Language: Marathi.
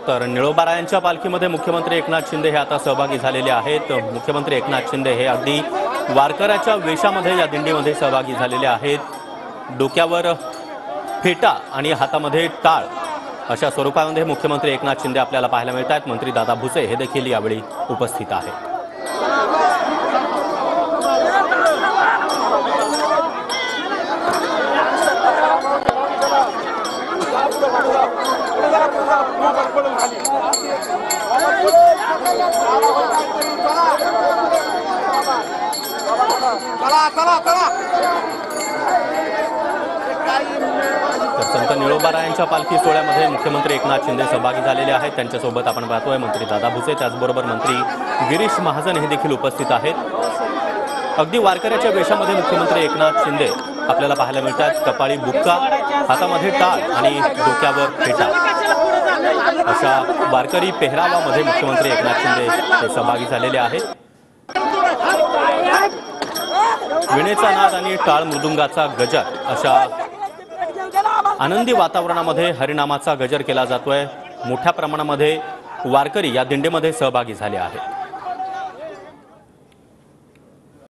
तर निळोबारायांच्या पालखीमध्ये मुख्यमंत्री एकनाथ शिंदे हे आता सहभागी झालेले आहेत। मुख्यमंत्री एकनाथ शिंदे हे अगदी वारकऱ्याच्या वेशामध्ये या दिंडीमध्ये सहभागी झालेले आहेत। डोक्यावर फेटा आणि हातामध्ये टाळ अशा स्वरूपामध्ये मुख्यमंत्री एकनाथ शिंदे आपल्याला पाहायला मिळत आहेत। मंत्री दादा भुसे हे देखील यावेळी उपस्थित आहेत। संत निळोबारायांच्या पालखी सोहळ्यामध्ये मुख्यमंत्री एकनाथ शिंदे सहभागी झालेले आहेत। त्यांच्यासोबत आपण पाहतोय मंत्री दादा भुसे, त्याचबरोबर मंत्री गिरीश महाजन हे देखील उपस्थित आहेत। अगदी वारकऱ्याच्या वेशामध्ये मुख्यमंत्री एकनाथ शिंदे आपल्याला पाहायला मिळतात। कपाळी बुक्का, हातामध्ये टाळ आणि डोक्यावर फेटा अशा वारकरी पेहरावामध्ये मुख्यमंत्री एकनाथ शिंदे हे सहभागी झालेले आहेत। विणेचा नाद आणि टाळ मृदुंगाचा गजर अशा आनंदी वातावरणामध्ये हरिनामाचा गजर केला जातोय। मोठ्या प्रमाणामध्ये वारकरी या दिंडीमध्ये सहभागी झाले आहेत।